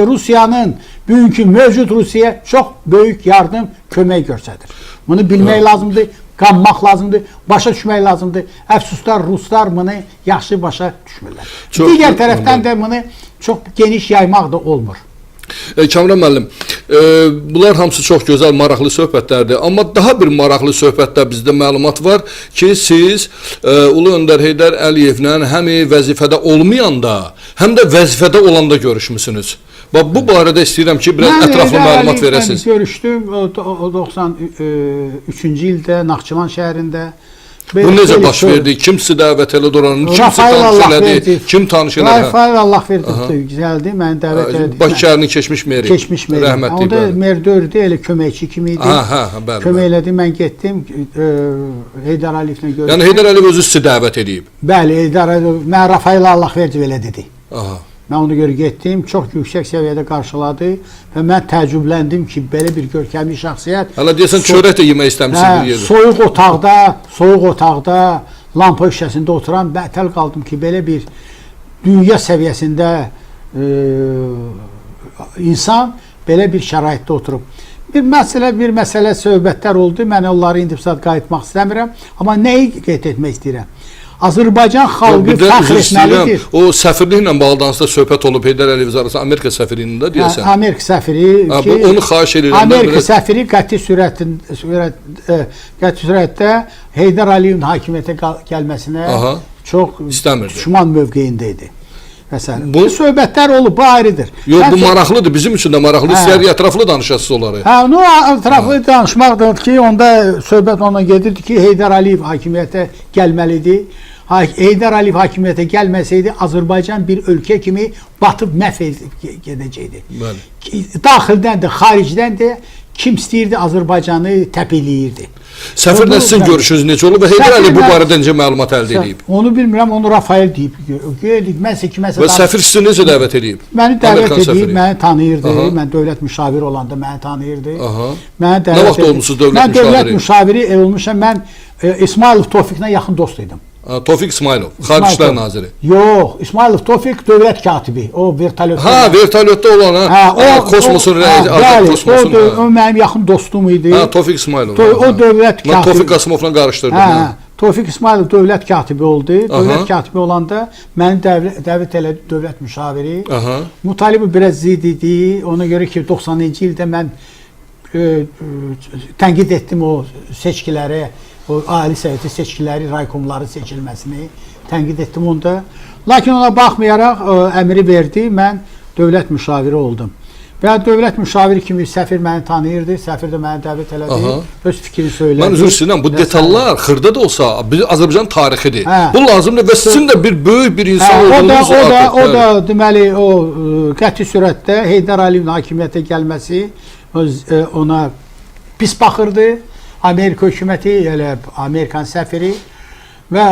Rusiyanın bugünkü mövcud Rusiyaya çox böyük yardım, kömək göstərir. Bunu bilmək lazımdır, qanmaq lazımdır, başa düşmək lazımdır. Əfsuslar, Ruslar bunu yaxşı başa düşmürlər. Digər tərəfdən də bunu çox geniş yaymaq da olmur. Kamran müəllim, bunlar hamısı çox gözəl, maraqlı söhbətlərdir. Amma daha bir maraqlı söhbətdə bizdə məlumat var ki, siz Ulu Öndər Heydər Əliyevlə həm vəzifədə olmayanda, həm də vəzifədə olanda görüşmüsünüz. Bu barədə istəyirəm ki, biraz ətraflı məlumat verəsiniz. Mən görüşdüm 93-cü ildə Naxçıvan şəhərində. Bu necə baş verdi? Kim sizi dəvət elədi oranın? Kim sizi tanış elədi? Kim tanış elədi? Rafael Allahverdi güzeldi, məni dəvət elədi. Bakı şəhərinin keçmiş meri. Keçmiş meri. Onda mer dördü, elə köməkçi kimi idi. Kömək elədi, mən getdim Heydər Əliyevlə görüşdüm. Yəni Heydər Əliyev özü sizi dəvət edib? Bəli, Heydər Əliyev, mən Rafael Allahverdi belə dedi. Mən ona görə getdim, çox yüksək səviyyədə qarşıladı və mən təəccübləndim ki, belə bir görkəmli şəxsiyyət. Hələ deyəsən, çörək də yemək istəmişsin bir yerdə. Soyuq otaqda, lampa şüşəsində oturan, bətəl qaldım ki, belə bir dünya səviyyəsində insan belə bir şəraitdə oturub. Bir məsələ söhbətlər oldu, mən onları indi qayıtmaq istəmirəm, amma nəyi qeyd etmək istəyirəm? Azərbaycan xalqı fəxr etməlidir. O səfirliklə bağlı da söhbət olub Heydər Əliyev arasında, Amerika səfirliyində deyəsən. Amerika səfiri ki, onu xahiş edirəm. Amerika səfiri qəti sürətdə Heydər Əliyevin hakimiyyətə gəlməsinə çox düşman mövqeyində idi. məsələn. Bu- Bu söhbətlər olub, bu ayrıdır. Yox, bu Sən- maraqlıdır, bizim üçün də maraqlıdır. Hə. İstəyər ətraflı danışasınız onları. Hə, onu ətraflı danışmaqdır ki, onda söhbət ona gedirdi ki, Heydər Əliyev hakimiyyətə gəlməlidir. Heydər Əliyev hakimiyyətə gəlməsəydi, Azərbaycan bir ölkə kimi batıb məhv edib gedəcəkdi. Bəli. Daxildən də, xaricdən də kim istəyirdi Azərbaycanı təpikləyirdi. Səfirlə sizin Bəli. görüşünüz necə olub və Heydər Səfirlə- Əliyev bu barədə necə məlumat əldə edib? Onu bilmirəm, onu Rafael deyib. Mənsə kiməsə Və səfir sizi necə dəvət edib? məni dəvət Amerikan edib, səfiri. məni tanıyırdı. Aha. Mən dövlət müşaviri olanda məni tanıyırdı. Aha. Məni Nə dəvət vaxt edib. olmusunuz dövlət Mən dövlət müşaviri? müşaviri olmuşam. Mən İsmailov Tofiqlə yaxın dost idim. Tofiq İsmailov, Xariclər Naziri. Yox, İsmailov Tofiq dövlət katibi. O vertolyotda. Ha, vertolyotda olan ha. Kosmosun rəisi, Azər Kosmosun. O mənim yaxın dostum idi. Ha, Tofiq İsmailov. O dövlət Mən katibi. Tofiq Qasımovla qarışdırdım. Hə, Tofiq İsmailov dövlət katibi oldu. Dövlət Aha. katibi olanda məni dəvət elədi dövlət müşaviri. Aha. Mutalib biraz zid idi. Ona görə ki 90-cı ildə mən tənqid etdim o seçkiləri, o Ali Soveti seçkiləri, raykomların seçilməsini tənqid etdim onda. Lakin ona baxmayaraq əmri verdi, mən dövlət müşaviri oldum. Və dövlət müşaviri kimi səfir məni tanıyırdı, səfir də məni dəvət elədi, Aha. öz fikrini söylədi. Mən üzr istəyirəm, bu Və detallar xırda da olsa Azərbaycan tarixidir. Hə. Bu lazımdır və sizin də bir böyük bir insan Hə, olduğunuz o da deməli o qəti sürətdə Heydər Əliyevin hakimiyyətə gəlməsi ona pis baxırdı. Amerika hökuməti, elə Amerikan səfiri və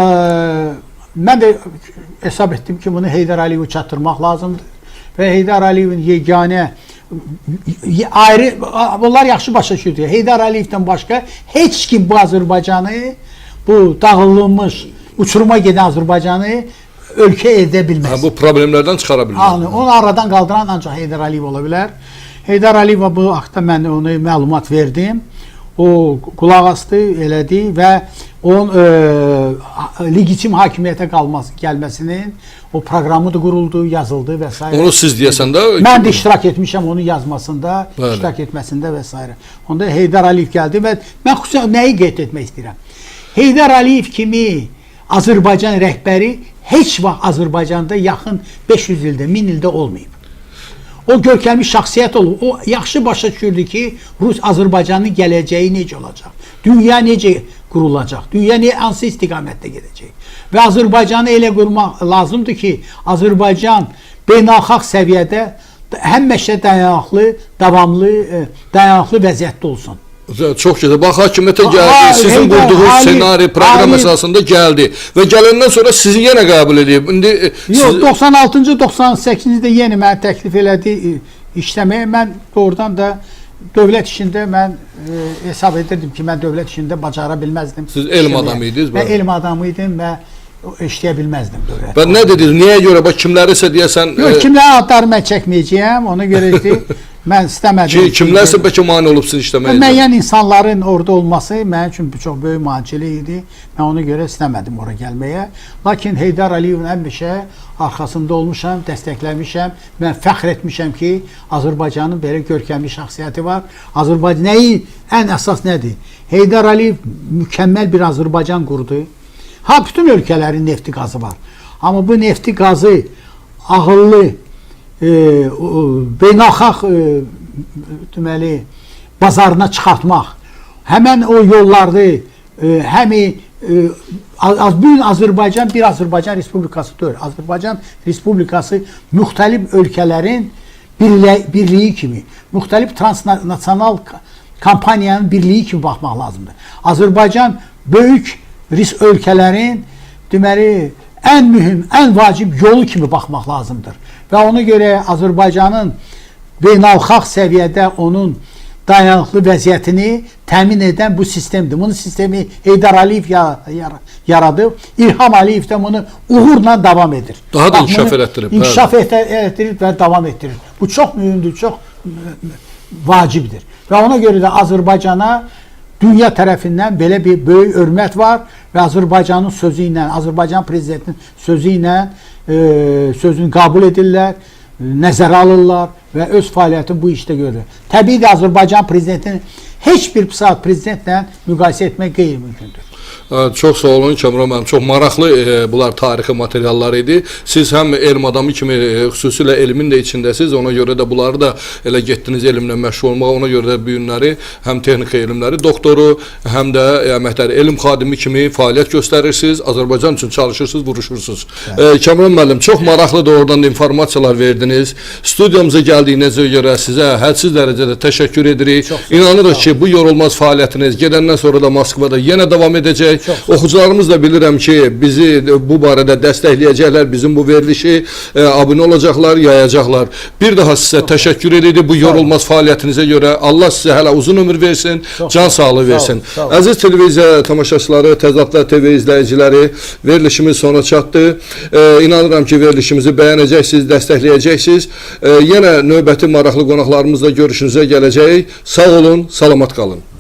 mən də hesab etdim ki, bunu Heydər Əliyevə çatdırmaq lazımdır və Heydər Əliyevin yeganə ayrı, bunlar yaxşı başa düşürdü. Heydər Əliyevdən başqa heç kim bu Azərbaycanı, bu dağılmış, uçuruma gedən Azərbaycanı ölkə edə bilməz. Bu problemlərdən çıxara bilməz. Onu aradan qaldıran ancaq Heydər Əliyev ola bilər. Heydər Əliyevə bu haqda mən ona məlumat verdim. O qulaq asdı, elədi və onun legitim hakimiyyətə gəlməsinin o proqramı da quruldu, yazıldı və s. Onu siz deyəsən də Mən də iştirak etmişəm onun yazmasında, Bəli. iştirak etməsində və s. Onda Heydər Əliyev gəldi və mən xüsusən nəyi qeyd etmək istəyirəm? Heydər Əliyev kimi Azərbaycan rəhbəri heç vaxt Azərbaycanda yaxın 500 ildə, 1000 ildə olmayıb. O görkəmli şəxsiyyət olub. O yaxşı başa düşürdü ki, Rus Azərbaycanın gələcəyi necə olacaq? Dünya necə qurulacaq? Dünya hansı istiqamətdə gedəcək? Və Azərbaycanı elə qurmaq lazımdır ki, Azərbaycan beynəlxalq səviyyədə həmişə dayanıqlı vəziyyətdə olsun. Çox gözəl. Bax, hakimiyyətə gəldi, sizin qurduğunuz ssenari, proqram əsasında gəldi və gələndən sonra sizi yenə qəbul edib. İndi Yox, 96-cı, 98-ci yenə mənə təklif elədi işləməyə. Mən doğrudan da dövlət işində mən hesab edirdim ki, mən dövlət işində bacara bilməzdim. Siz elm adamı idiniz. Mən elm adamı idim və işləyə bilməzdim dövlət. Və nə dediniz? Niyə görə? Bax, kimlərisə deyəsən... Yox, kimlərin adlarını mən çəkməyəcəyəm. Ona görə ki, mən istəmədim. Kimlərsə bəlkə mane olub sizin işləməyinizə? Müəyyən insanların orada olması mənim üçün çox böyük mancili idi. Mən ona görə istəmədim ora gəlməyə. Lakin Heydər Əliyevin həmişə arxasında olmuşam, dəstəkləmişəm. Mən fəxr etmişəm ki, Azərbaycanın belə görkəmli şəxsiyyəti var. Azərbaycan nəyi ən əsas nədir? Heydər Əliyev mükəmməl bir Azərbaycan qurdu. Ha, bütün ölkələrin nefti qazı var. Amma bu nefti qazı ağıllı, beynəlxalq deməli bazarına çıxartmaq, həmən o yolları, bugün Azərbaycan bir Azərbaycan Respublikası deyil. Azərbaycan Respublikası müxtəlif ölkələrin birliyi kimi, müxtəlif transnasional kampaniyanın birliyi kimi baxmaq lazımdır. Azərbaycan böyük ölkələrin deməli ən mühüm, ən vacib yolu kimi baxmaq lazımdır. Və ona görə Azərbaycanın beynəlxalq səviyyədə onun dayanıqlı vəziyyətini təmin edən bu sistemdir. Bunun sistemi Heydər Əliyev yaradıb, İlham Əliyev də bunu uğurla davam edir. Daha da inkişaf elətdirib. İnkişaf elətdirir və davam etdirir. Bu çox mühümdür, çox vacibdir. Və ona görə də Azərbaycana dünya tərəfindən belə bir böyük hörmət var və Azərbaycanın sözü ilə, Azərbaycan prezidentinin sözü ilə sözünü qəbul edirlər, nəzərə alırlar və öz fəaliyyətini bu işdə görür. Təbii də Azərbaycan prezidentinin heç bir saat prezidentlə müqayisə etmək qeyri-mümkündür. Çox sağ olun Kəmran müəllim. Çox maraqlı bunlar tarixi materiallar idi. Siz həm elm adamı kimi xüsusilə elmin də içindəsiz. Ona görə də bunları da elə getdiniz elmlə məşğul olmağa. Ona görə də bu günləri həm texniki elmləri doktoru, həm də əməkdar elm xadimi kimi fəaliyyət göstərirsiniz. Azərbaycan üçün çalışırsınız, vuruşursunuz. Kəmran müəllim, çox maraqlıdır, oradan da informasiyalar verdiniz. Studiyamıza gəldiyinizə görə sizə hədsiz dərəcədə təşəkkür edirik. İnanırıq ki, bu yorulmaz fəaliyyətiniz gedəndən sonra da Moskvada yenə davam edəcək. Oxucularımız da bilirəm ki, bizi bu barədə dəstəkləyəcəklər, bizim bu verilişi abunə olacaqlar, yayacaqlar. Bir daha sizə təşəkkür edirik bu yorulmaz fəaliyyətinizə görə. Allah sizə hələ uzun ömür versin, can sağlığı versin. Əziz televiziya tamaşaçıları, Təzadlar TV izləyiciləri, verilişimiz sona çatdı. İnanıram ki, verilişimizi bəyənəcəksiniz, dəstəkləyəcəksiniz. Yenə növbəti maraqlı qonaqlarımızla görüşünüzə gələcəyik. Sağ olun, salamat qalın.